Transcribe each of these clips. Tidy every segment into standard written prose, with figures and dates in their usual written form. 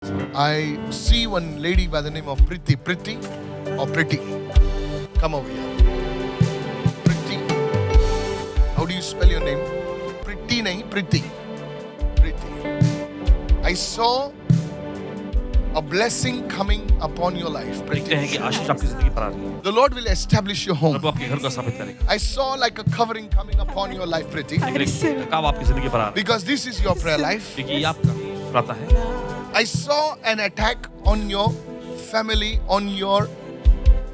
I see one lady by the name of Pretty. Pretty or Pretty? Come over here. Pretty. How do you spell your name? Pretty nahi, Pretty. Pretty. I saw a blessing coming upon your life. देखते हैं कि आशीष आपकी जिंदगी पर आ रही है। The Lord will establish your home. प्रभु आपके घर को स्थापित करेगा। I saw like a covering coming upon your life, Pretty. लेकिन एक ढकाव आपकी जिंदगी पर आ रहा है। Because this is your prayer life. क्योंकि ये आपका प्रार्थना है। I saw an attack on your family, on your...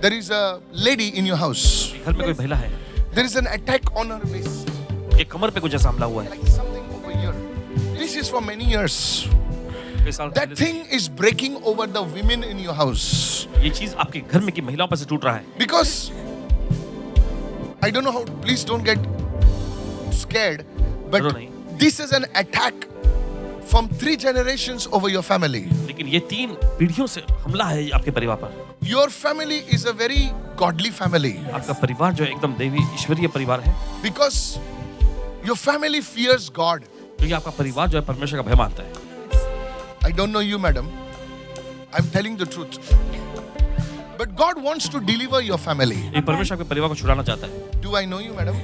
There is a lady in your house. घर में कोई महिला है। There is an attack on her waist. ये कमर पे कुछ ऐसा हमला हुआ है। Like something over here. This is for many years. कई साल That thing is breaking over the women in your house. ये चीज आपके घर में की महिलाओं पर से टूट रहा है। Because I don't know how, please don't get scared, but this is an attack from 3 generations over your family. लेकिन ये 3 पीढ़ियों से हमला है आपके परिवार पर। Your family is a very godly family. आपका परिवार जो है एकदम देवी ईश्वरीय परिवार है। Because your family fears God. क्योंकि आपका परिवार जो है परमेश्वर का भय मानता है। I don't know you, madam. I'm telling the truth. But God wants to deliver your family. ये परमेश्वर आपके परिवार को छुड़ाना चाहता है। Do I know you, madam?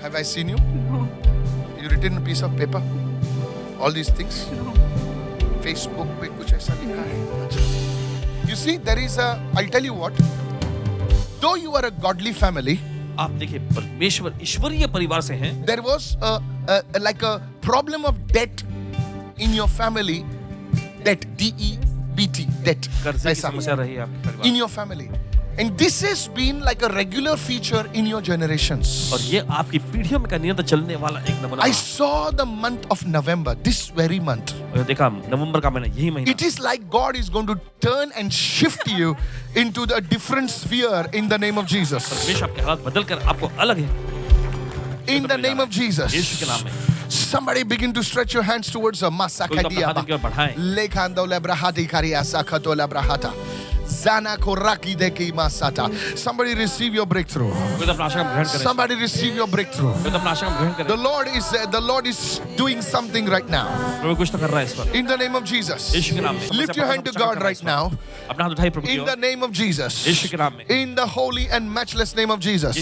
Have I seen you? You written a piece of paper? All these things? Facebook पे कुछ ऐसा लिखा है? अच्छा. You see, there is a... I'll tell you what. Though you are a godly family, आप देखिए परमेश्वर ईश्वरीय परिवार से हैं। there was like a problem of debt in your family. Debt, D-E-B-T, debt. कर्जे की समस्या रही है आपके परिवार In your family. And this has been like a regular feature in your generations. और ये आपकी पीढ़ियों में का निरंतर चलने वाला एक नमूना। I saw the month of November, this very month. और देखा नवंबर का महीना यही महीना। It is like God is going to turn and shift you into the different sphere in the name of Jesus. परमेश्वर आपके हालात बदल कर आपको अलग है। In the name of Jesus. यीशु के नाम में। Somebody begin to stretch your hands towards a masakadia. Lekando lebrahati kariasa kato lebrahata. Zana koraki deki masata. Somebody receive your breakthrough. Somebody receive your breakthrough. The Lord is doing something right now. In the name of Jesus. Lift your hand to God right now. In the name of Jesus. In the holy and matchless name of Jesus.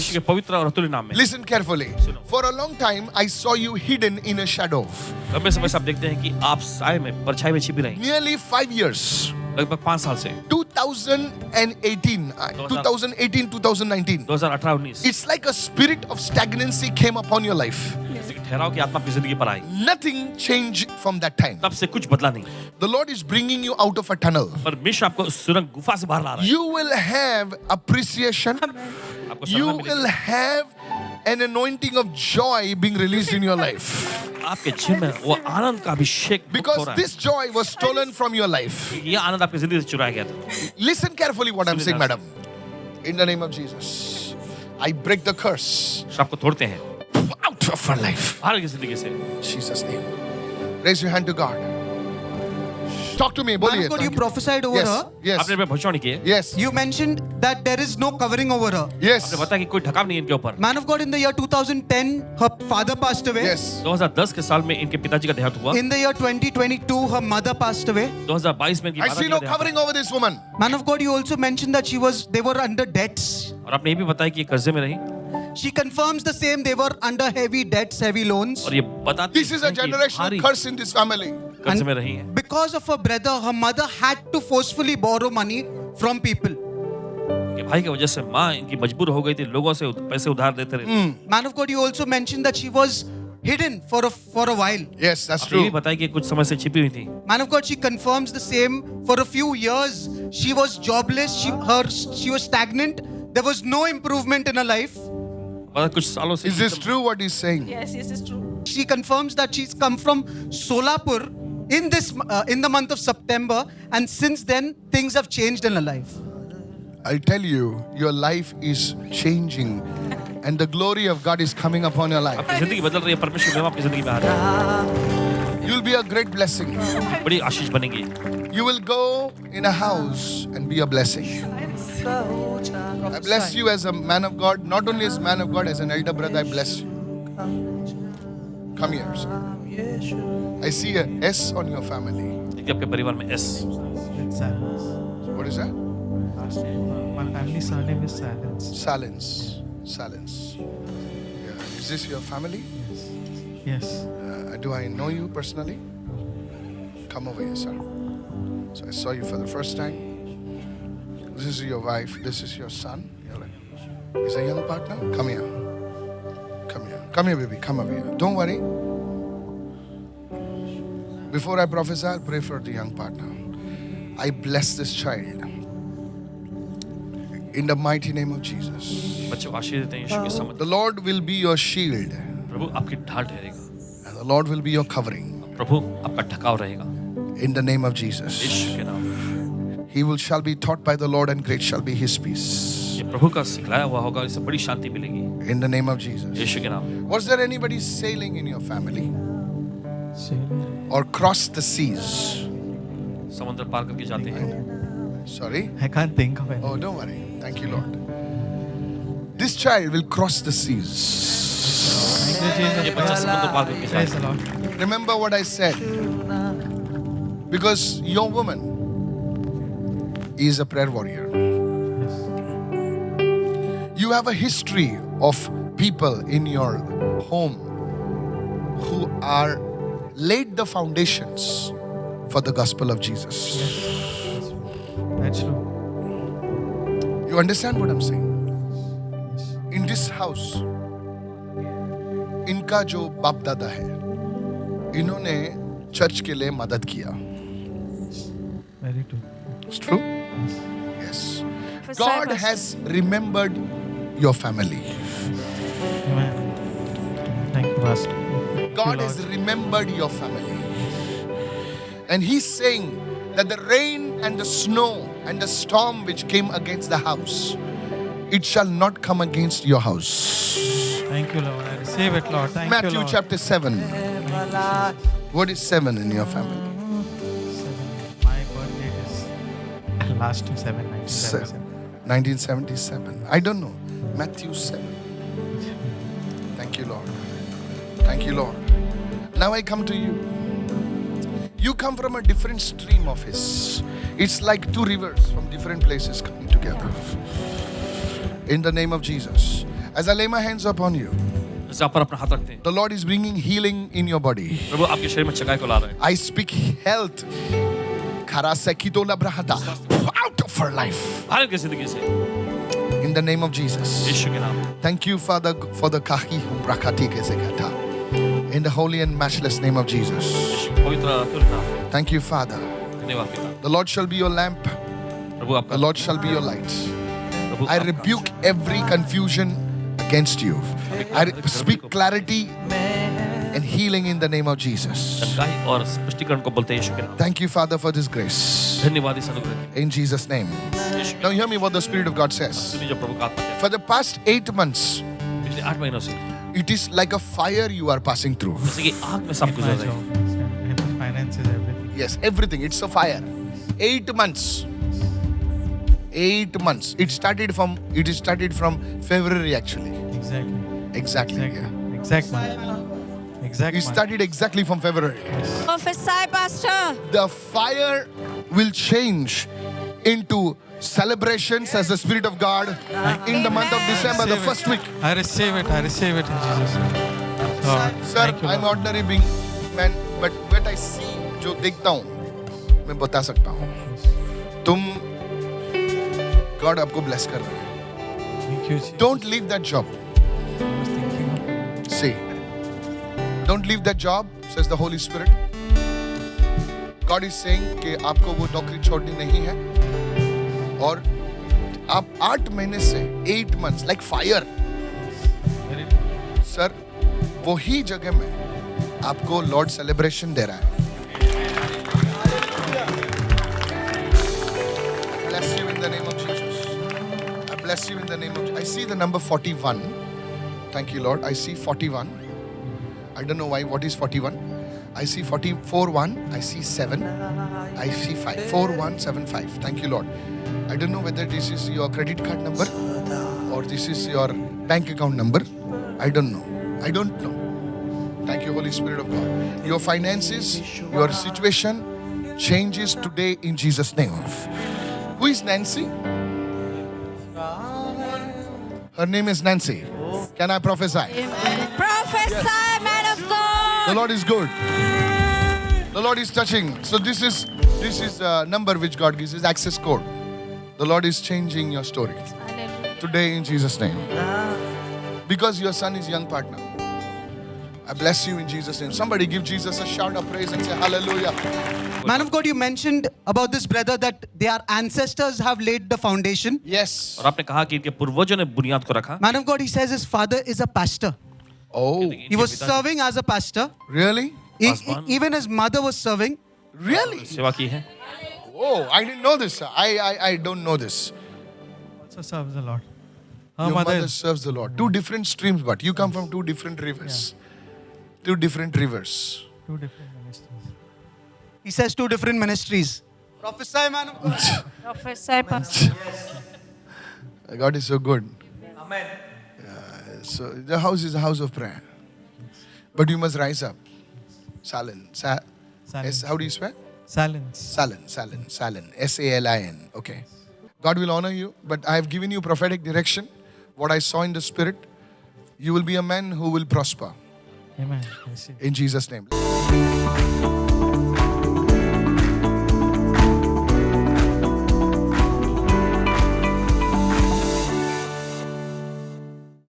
Listen carefully. For a long time I saw you hidden in a shadow. Nearly 5 years. लगभग 5 साल से 2018 2019 it's like a spirit of stagnancy came upon your life. ठहराव की आत्मा आपकी जिंदगी पर आई। Nothing changed from that time. तब से कुछ बदला नहीं। The Lord is bringing you out of a tunnel. परमेश्वर आपको सुरंग गुफा से बाहर ला रहा है। You will have appreciation. You will have an anointing of joy being released in your life. आपके जीवन में वो आनंद का अभिषेक हो रहा है। Because this joy was stolen from your life. ये आनंद आपकी जिंदगी से चुराया गया था। Listen carefully what I'm saying, madam. In the name of Jesus, I break the curse. आपको तोड़ते हैं। Out of her life. बाहर की जिंदगी से। Jesus name. Raise your hand to God. Talk to me. Man of God, you prophesied over her. Yes. आपने भविष्यवाणी की है। Yes. You mentioned that there is no covering over her. Yes. आपने बताया कि कोई ढकाव नहीं है इनके ऊपर। Man of God, in the year 2010, her father passed away. Yes. 2010 के साल में इनके पिताजी का देहांत हुआ। In the year 2022, her mother passed away. 2022 में इनकी I माता see जी no का देहांत covering over this woman. Man of God, you also mentioned that they were under debts. हुआ। और आपने ये भी बताया कि ये कर्जे में रही। She confirms the same. They were under heavy debts, heavy loans. और ये बताती This is a generational curse in this family. कर्ज में रही है। Because of her brother, her mother had to forcefully borrow money from people. कि भाई की वजह से माँ इनकी मजबूर हो गई थी लोगों से पैसे उधार देते रहे। Man of God, you also mentioned that she was hidden for a while. Yes, that's आपने ये भी true. बताया कि कुछ समय से छिपी हुई थी। Man of God, she confirms the same. For a few years, she was jobless. She was stagnant. There was no improvement in her life. कुछ सालों से Is this true what he's saying? Yes, yes, it's true. She confirms that she's come from Solapur in the month of September, and since then things have changed in her life. I tell you, your life is changing and the glory of God is coming upon your life. आपकी जिंदगी बदल रही है परमेश्वर की महिमा आपकी जिंदगी में आ रहा है। You'll be a great blessing. बड़ी आशीष बनेगी। You will go in a house and be a blessing. I bless you as a man of God, not only as man of God, as an elder brother, I bless you. Come here, sir. I see a S on your family. थी आपके परिवार में S. It's silence. What is that? My family surname is Silence. Silence. Silence. Yeah. Is this your family? Yes. Do I know you personally? Come over here, sir. So I saw you for the first time. This is your wife. This is your son. He's a young partner. Come here. Come here. Come here, baby. Come over here. Don't worry. Before I prophesy, I'll pray for the young partner. I bless this child in the mighty name of Jesus. बच्चों को आशीष देते हैं यीशु के समझ। The Lord will be your shield, प्रभु आपकी ढाल ठहरेगा। and the Lord will be your covering. प्रभु आपका ढकाव रहेगा। In the name of Jesus. यीशु के नाम। He shall be taught by the Lord, and great shall be his peace. ये प्रभु का सिखलाया हुआ होगा, इससे बड़ी शांति मिलेगी। In the name of Jesus. यीशु के नाम। Was there anybody sailing in your family or crossed the seas? समुद्र पार करके जाते हैं। Sorry? I can't think of it. Oh, don't worry. Thank you, Lord. This child will cross the seas. Thank you, Jesus. ये बच्चा समुद्र पार करके Praise the जाएगा। Lord. Remember what I said. Because your woman is a prayer warrior. You have a history of people in your home who are laid the foundations for the gospel of Jesus. That's true. You understand what I'm saying? In this house, इनका जो बाप दादा है, इन्होंने church के लिए मदद किया. Very true. It's true? Yes. God has remembered your family. Amen. Thank you, Pastor. God has remembered your family. And He's saying that the rain and the snow and the storm which came against the house, it shall not come against your house. Thank you, Lord. I receive it, Lord. Thank you, Matthew Lord. chapter 7. What is 7 in your family? 7. My birthday is last to 7, 1977. 1977. I don't know. Matthew 7. Thank you, Lord. Thank you, Lord. Now I come to you. You come from a different stream of His. It's like two rivers from different places coming together. In the name of Jesus. As I lay my hands upon you, जैसे आप पर अपना हाथ रखते हैं, the Lord is bringing healing in your body. प्रभु आपके शरीर में चकाई को ला रहा है। I speak health. Out of her life. भाग्य की जिंदगी से In the name of Jesus. यीशु के नाम। Thank you, Father, for the kahi brakati kezekata. In the holy and matchless name of Jesus. यीशु के पवित्र अतुल्य नाम में Thank you, Father. धन्यवाद पिता। The Lord shall be your lamp. Prabhu The आपका Lord shall be your light. Prabhu I आपका rebuke every confusion against you. I speak clarity and healing in the name of Jesus. चंगाई और स्पष्टीकरण को बोलते हैं यीशु के नाम। Thank you, Father, for this grace. धन्यवाद इस अनुग्रह के In Jesus' name. लिए। यीशु Now hear me what the Spirit of God says. सुनिए जो प्रभु का आत्मा कहता For the past 8 months, है। पिछले 8 महीनों से it is like a fire you are passing through. जैसे कि आग में सब In गुजर my रहे हैं। job, in the finances, everything. Yes, everything. It's a fire. 8 months. 8 months. It started from February actually. Exactly. Exactly. Exactly. Yeah. Exact month. Exact It month. started exactly from February. Prophesy, Pastor. The fire will change into celebrations as the Spirit of God in the month of December, the Receive first it. week. I receive it. I receive it in Jesus' name. Lord, Sir, thank you, I'm Lord. ordinary being man, but what I see, जो देखता हूँ, मैं बता सकता हूँ. तुम God आपको bless कर रहे हैं. Thank you, Jesus. Don't leave that job. I was thinking of See, don't leave that job, says the Holy Spirit. God is saying कि आपको वो नौकरी छोड़नी नहीं है और आप 8 महीने से 8 months like fire, very sir, वही जगह में आपको लॉर्ड सेलिब्रेशन दे रहा है. I bless you in the name of Jesus. I bless you in the name of. I see the number 41. Thank you, Lord. I see 41. I don't know why. What is 41? I see 44 1. I see 7. I see 5. 4175. Thank you, Lord. I don't know whether this is your credit card number or this is your bank account number. I don't know. I don't know. Thank you, Holy Spirit of God. Your finances, your situation, changes today in Jesus' name. Who is Nancy? Her name is Nancy. Can I prophesy? Prophesy, man of God. The Lord is good. The Lord is touching. So this is a number which God gives, is access code. The Lord is changing your story Hallelujah. today in Jesus' name. Because your son is young partner. I bless you in Jesus' name. Somebody give Jesus a shout of praise and say hallelujah. Man of God, you mentioned about this brother that their ancestors have laid the foundation. Yes. और आपने कहा कि इनके पूर्वजों ने बुनियाद को रखा. Man of God, he says his father is a pastor. Oh, He was serving as a pastor. really? Even his mother was serving. Really? सेवा की है. Oh, I didn't know this. I don't know this. Also serves the Lord. Her Your mother mother is serves the Lord. Two different streams, but you come from two different rivers. Two different rivers. two different ministries. He says two different ministries. Prophesy, man of God. Prophesy, Pastor. God is so good. Amen. So the house is a house of prayer. But you must rise up. Salin. Silence. How do you spell? Silence. Salin. S-A-L-I-N. Okay. God will honor you, but I have given you prophetic direction. What I saw in the spirit, you will be a man who will prosper. Amen. I see. In Jesus' name.